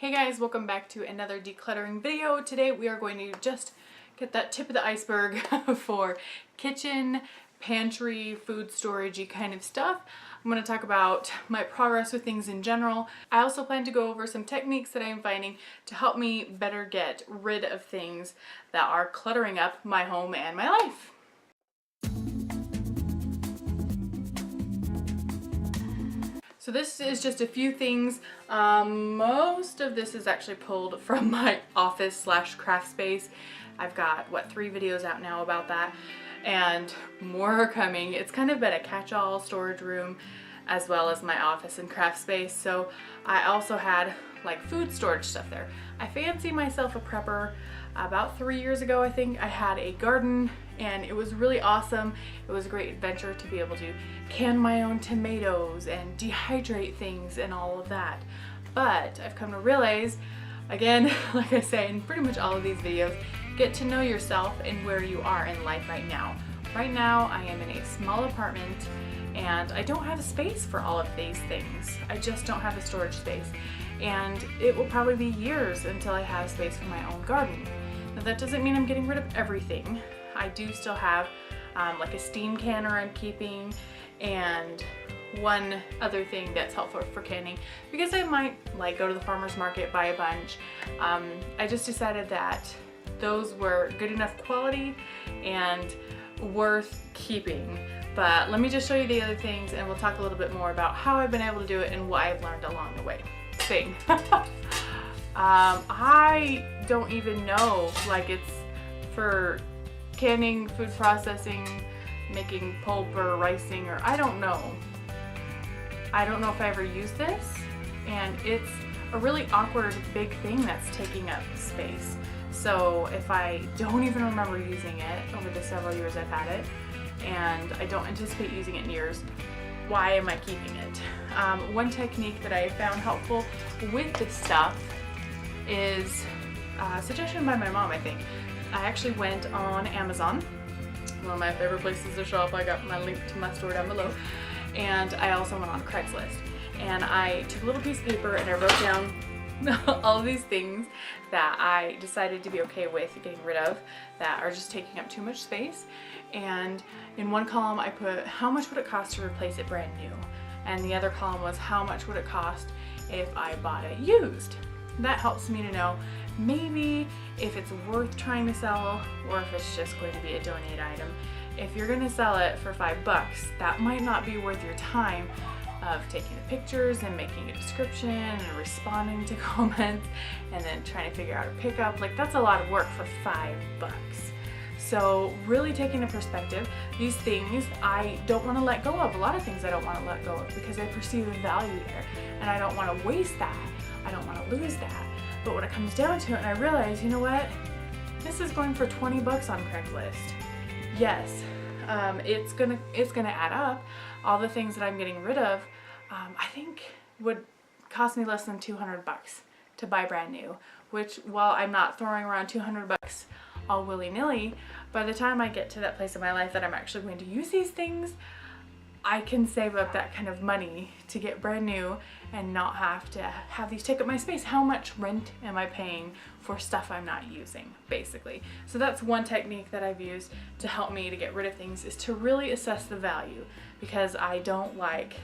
Hey guys, welcome back to another decluttering video. Today we are going to just get that tip of the iceberg for kitchen, pantry, food storage-y kind of stuff. I'm going to talk about my progress with things in general. I also plan to go over some techniques that I am finding to help me better get rid of things that are cluttering up my home and my life. So this is just a few things. Most of this is actually pulled from my office slash craft space. I've got, 3 videos out now about that, and more are coming. It's kind of been a catch-all storage room as well as my office and craft space. So I also had like food storage stuff there. I fancy myself a prepper. About 3 years ago, I think, I had a garden and it was really awesome. It was a great adventure to be able to can my own tomatoes and dehydrate things and all of that. But I've come to realize, again, like I say in pretty much all of these videos, get to know yourself and where you are in life right now. Right now, I am in a small apartment and I don't have a space for all of these things. I just don't have a storage space. And it will probably be years until I have space for my own garden. Now that doesn't mean I'm getting rid of everything. I do still have like a steam canner I'm keeping and one other thing that's helpful for canning because I might like go to the farmer's market, buy a bunch. I just decided that those were good enough quality and worth keeping. But let me just show you the other things and we'll talk a little bit more about how I've been able to do it and what I've learned along the way. I don't even know, like it's for canning, food processing, making pulp or ricing, or I don't know. I don't know if I ever used this, and it's a really awkward big thing that's taking up space. So if I don't even remember using it over the several years I've had it, and I don't anticipate using it in years, why am I keeping it? One technique that I found helpful with this stuff is a suggestion by my mom, I think. I actually went on Amazon, one of my favorite places to shop. I got my link to my store down below. And I also went on Craigslist. And I took a little piece of paper and I wrote down all of these things that I decided to be okay with getting rid of that are just taking up too much space. And in one column I put how much would it cost to replace it brand new, and the other column was how much would it cost if I bought it used. That helps me to know maybe if it's worth trying to sell or if it's just going to be a donate item. If you're going to sell it for $5, that might not be worth your time of taking the pictures and making a description and responding to comments and then trying to figure out a pickup. Like, that's a lot of work for $5. So really taking a perspective, these things I don't want to let go of. A lot of things I don't want to let go of because I perceive a value there and I don't want to waste that. I don't want to lose that. But when it comes down to it and I realize, you know what? This is going for 20 bucks on Craigslist. Yes, it's gonna add up. All the things that I'm getting rid of, I think would cost me less than 200 bucks to buy brand new, which while I'm not throwing around 200 bucks all willy-nilly, by the time I get to that place in my life that I'm actually going to use these things, I can save up that kind of money to get brand new and not have to have these take up my space. How much rent am I paying for stuff I'm not using, basically? So that's one technique that I've used to help me to get rid of things, is to really assess the value, because I don't like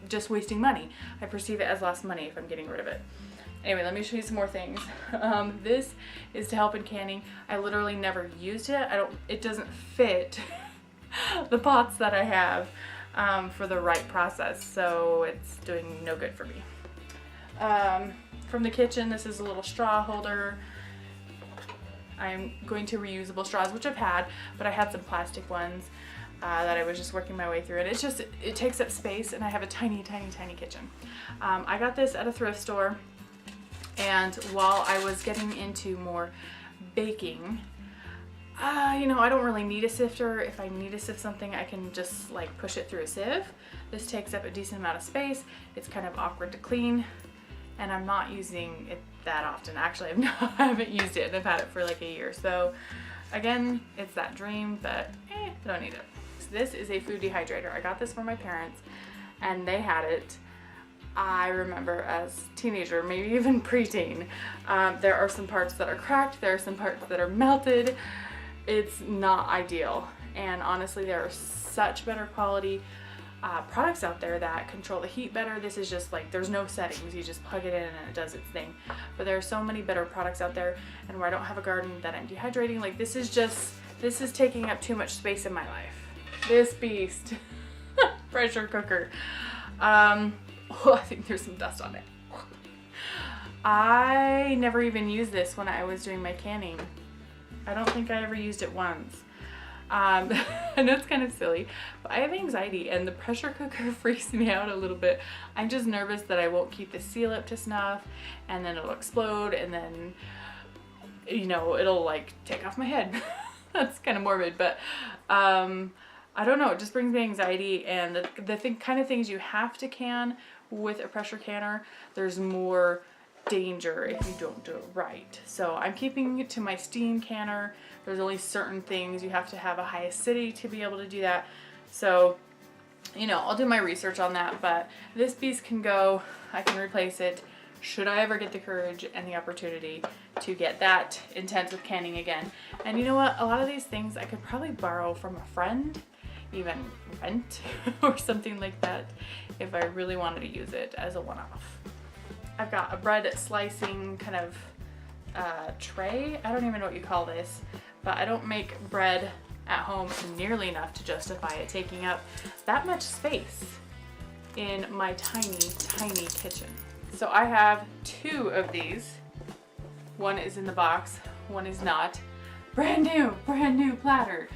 just wasting money. I perceive it as lost money if I'm getting rid of it. Anyway, let me show you some more things. This is to help in canning. I literally never used it. It doesn't fit the pots that I have for the right process, so it's doing no good for me. From the kitchen, this is a little straw holder. I'm going to reusable straws, which I've had, but I had some plastic ones that I was just working my way through, and it takes up space, and I have a tiny, tiny, tiny kitchen. I got this at a thrift store, and while I was getting into more baking, you know, I don't really need a sifter. If I need to sift something, I can just like push it through a sieve. This takes up a decent amount of space. It's kind of awkward to clean, and I'm not using it that often. Actually, I haven't used it, and I've had it for like a year. So again, it's that dream, but I don't need it. So this is a food dehydrator. I got this from my parents, and they had it. I remember as a teenager, maybe even preteen, there are some parts that are cracked, there are some parts that are melted. It's not ideal. And honestly, there are such better quality products out there that control the heat better. This is just like, there's no settings. You just plug it in and it does its thing. But there are so many better products out there, and where I don't have a garden that I'm dehydrating, like this is taking up too much space in my life. This beast. Pressure cooker. Oh, I think there's some dust on it. I never even used this when I was doing my canning. I don't think I ever used it once. I know it's kind of silly, but I have anxiety and the pressure cooker freaks me out a little bit. I'm just nervous that I won't keep the seal up to snuff, and then it'll explode, and then, you know, it'll like take off my head. That's kind of morbid, but I don't know, it just brings me anxiety, and the kind of things you have to can with a pressure canner, there's more danger if you don't do it right. So I'm keeping it to my steam canner. There's only certain things you have to have a high acidity to be able to do that. So, you know, I'll do my research on that, but this beast can go. I can replace it should I ever get the courage and the opportunity to get that intense with canning again. And you know what? A lot of these things I could probably borrow from a friend, even rent or something like that, if I really wanted to use it as a one-off. I've got a bread slicing kind of tray. I don't even know what you call this, but I don't make bread at home nearly enough to justify it taking up that much space in my tiny, tiny kitchen. So I have two of these. One is in the box, one is not. Brand new platter.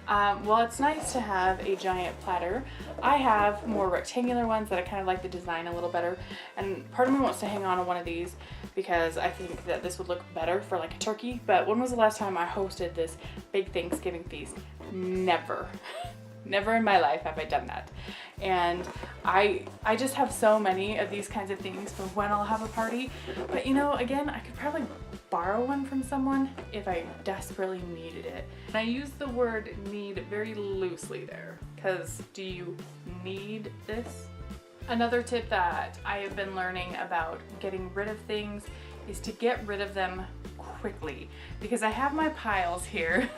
Well, it's nice to have a giant platter. I have more rectangular ones that I kind of like the design a little better, and part of me wants to hang on to one of these because I think that this would look better for like a turkey. But when was the last time I hosted this big Thanksgiving feast? Never. Never in my life have I done that. And I just have so many of these kinds of things for when I'll have a party. But you know, again, I could probably borrow one from someone if I desperately needed it. And I use the word need very loosely there, because do you need this? Another tip that I have been learning about getting rid of things is to get rid of them quickly, because I have my piles here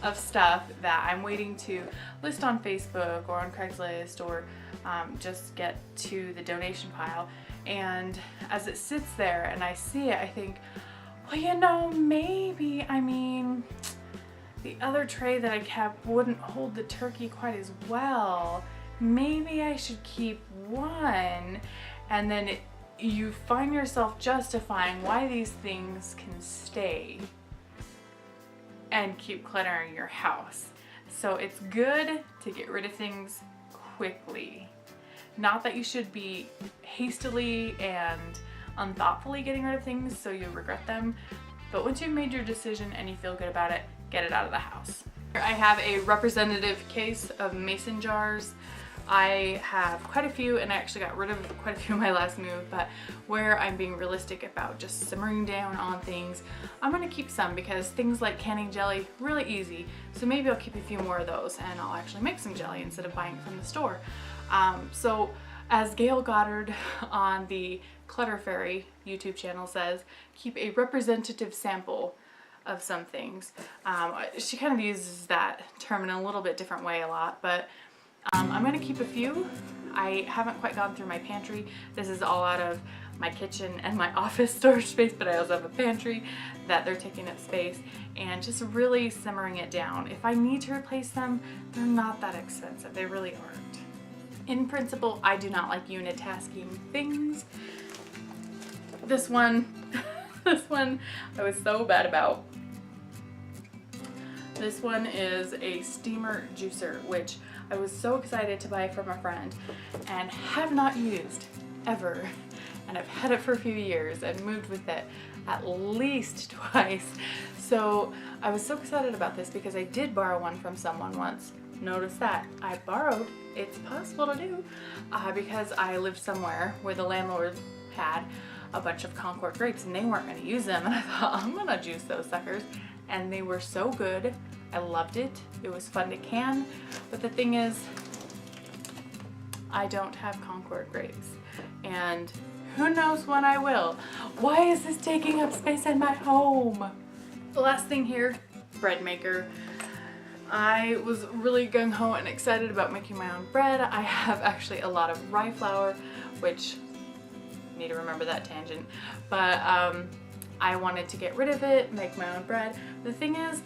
of stuff that I'm waiting to list on Facebook or on Craigslist, or just get to the donation pile. And as it sits there and I see it, I think, well, you know, maybe, I mean, the other tray that I kept wouldn't hold the turkey quite as well. Maybe I should keep one. And then you find yourself justifying why these things can stay and keep cluttering your house. So it's good to get rid of things quickly. Not that you should be hastily and unthoughtfully getting rid of things so you regret them, but once you've made your decision and you feel good about it, get it out of the house. Here I have a representative case of mason jars. I have quite a few, and I actually got rid of quite a few in my last move, but where I'm being realistic about just simmering down on things, I'm gonna keep some, because things like canning jelly, really easy. So maybe I'll keep a few more of those and I'll actually make some jelly instead of buying it from the store. So as Gail Goddard on the Clutter Fairy YouTube channel says, keep a representative sample of some things. She kind of uses that term in a little bit different way a lot, but I'm going to keep a few. I haven't quite gone through my pantry. This is all out of my kitchen and my office storage space, but I also have a pantry that they're taking up space, and just really simmering it down. If I need to replace them, they're not that expensive. They really aren't. In principle, I do not like unitasking things. This one I was so bad about. This one is a steamer juicer, which I was so excited to buy from a friend and have not used ever. And I've had it for a few years and moved with it at least twice. So I was so excited about this because I did borrow one from someone once. Notice that I borrowed. It's possible to do because I lived somewhere where the landlord had a bunch of Concord grapes and they weren't going to use them, and I thought, I'm gonna juice those suckers. And they were so good. I loved it. It was fun to can, but the thing is, I don't have Concord grapes. and who knows when I will. Why is this taking up space in my home? The last thing here, bread maker. I was really gung-ho and excited about making my own bread. I have actually a lot of rye flour, which I need to remember that tangent, but I wanted to get rid of it, make my own bread. The thing is,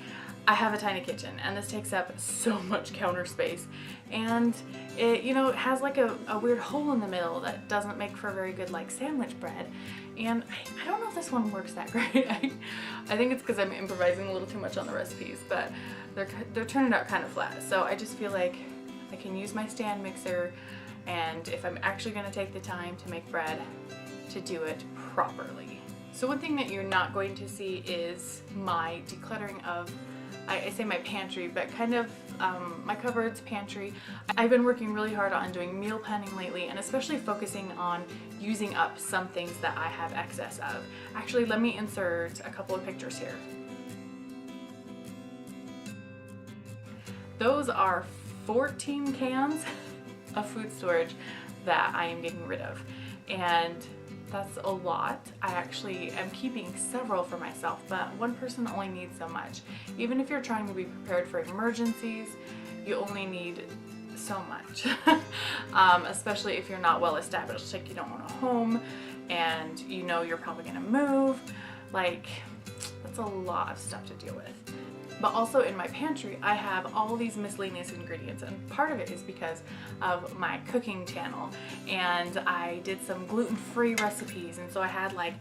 I have a tiny kitchen and this takes up so much counter space, and it, you know, it has like a weird hole in the middle that doesn't make for very good like sandwich bread, and I don't know if this one works that great. I think it's because I'm improvising a little too much on the recipes, but they're turning out kind of flat, so I just feel like I can use my stand mixer, and if I'm actually going to take the time to make bread, to do it properly. So one thing that you're not going to see is my decluttering of, I say my pantry, but kind of my cupboards, pantry. I've been working really hard on doing meal planning lately, and especially focusing on using up some things that I have excess of. Actually, let me insert a couple of pictures here. Those are 14 cans of food storage that I am getting rid of, and that's a lot. I actually am keeping several for myself, but one person only needs so much. Even if you're trying to be prepared for emergencies, you only need so much. Especially if you're not well established, like you don't own a home and you know you're probably gonna move. Like, that's a lot of stuff to deal with. But also in my pantry, I have all these miscellaneous ingredients, and part of it is because of my cooking channel, and I did some gluten-free recipes, and so I had like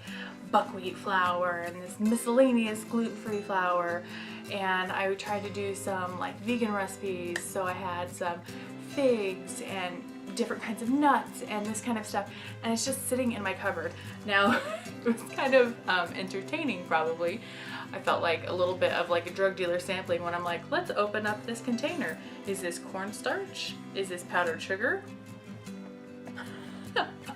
buckwheat flour and this miscellaneous gluten-free flour, and I tried to do some like vegan recipes, so I had some figs and different kinds of nuts and this kind of stuff, and it's just sitting in my cupboard. Now, it was kind of entertaining probably. I felt like a little bit of like a drug dealer sampling when I'm like, let's open up this container. Is this cornstarch? Is this powdered sugar?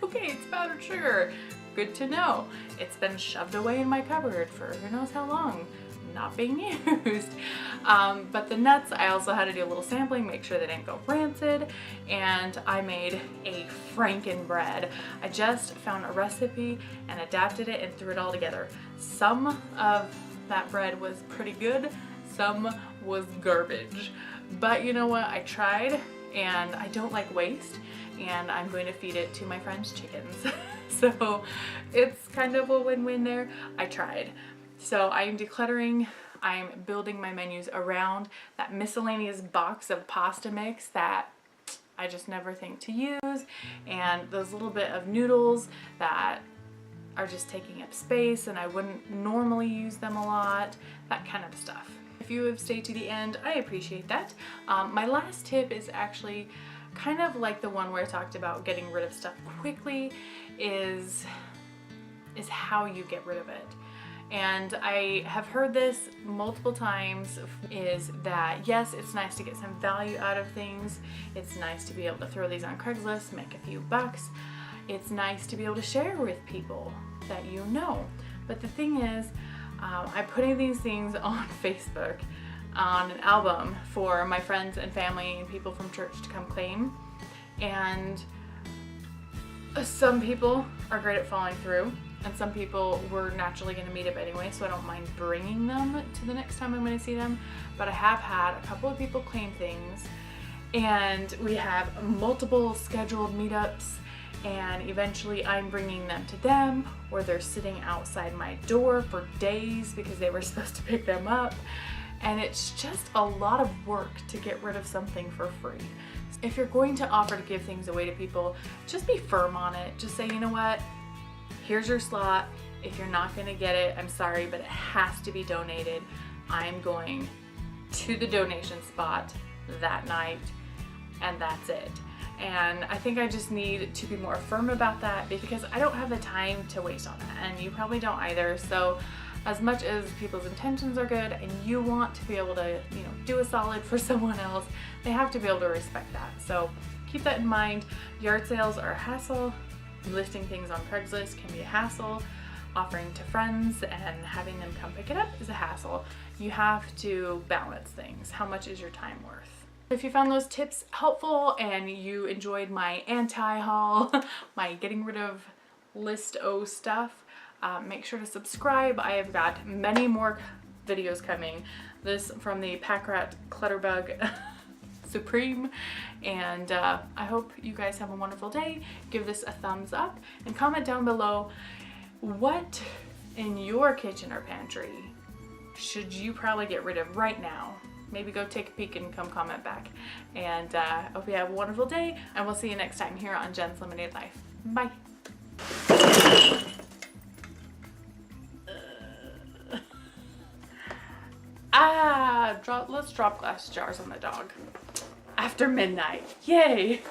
Okay, it's powdered sugar. Good to know. It's been shoved away in my cupboard for who knows how long, not being used. But the nuts, I also had to do a little sampling, make sure they didn't go rancid, and I made a frankenbread. I just found a recipe and adapted it and threw it all together. Some of that bread was pretty good, some was garbage. But you know what, I tried, and I don't like waste, and I'm going to feed it to my friend's chickens. So it's kind of a win-win there. I tried. So I'm decluttering, I'm building my menus around that miscellaneous box of pasta mix that I just never think to use, and those little bit of noodles that are just taking up space and I wouldn't normally use them a lot, that kind of stuff. If you have stayed to the end, I appreciate that. My last tip is actually kind of like the one where I talked about getting rid of stuff quickly, is how you get rid of it. And I have heard this multiple times, is that yes, it's nice to get some value out of things. It's nice to be able to throw these on Craigslist, make a few bucks. It's nice to be able to share with people that you know. But the thing is, I'm putting these things on Facebook on an album for my friends and family and people from church to come claim. And some people are great at following through, and some people were naturally going to meet up anyway, so I don't mind bringing them to the next time I'm going to see them. But I have had a couple of people claim things, and we have multiple scheduled meetups, and eventually I'm bringing them to them, or they're sitting outside my door for days because they were supposed to pick them up. And it's just a lot of work to get rid of something for free. If you're going to offer to give things away to people, just be firm on it. Just say, you know what, here's your slot. If you're not going to get it, I'm sorry, but it has to be donated. I'm going to the donation spot that night, and that's it. And I think I just need to be more firm about that, because I don't have the time to waste on that, and you probably don't either. So as much as people's intentions are good and you want to be able to, you know, do a solid for someone else, they have to be able to respect that. So keep that in mind. Yard sales are a hassle. Listing things on Craigslist can be a hassle. Offering to friends and having them come pick it up is a hassle. You have to balance things. How much is your time worth? If you found those tips helpful and you enjoyed my anti-haul, my getting rid of list O stuff, make sure to subscribe. I have got many more videos coming. This from the Pack Rat Clutterbug Supreme, and I hope you guys have a wonderful day. Give this a thumbs up and comment down below what in your kitchen or pantry should you probably get rid of right now. Maybe go take a peek and come comment back. And hope you have a wonderful day, and we'll see you next time here on Jen's Lemonade Life. Bye. Let's drop glass jars on the dog. After midnight. Yay!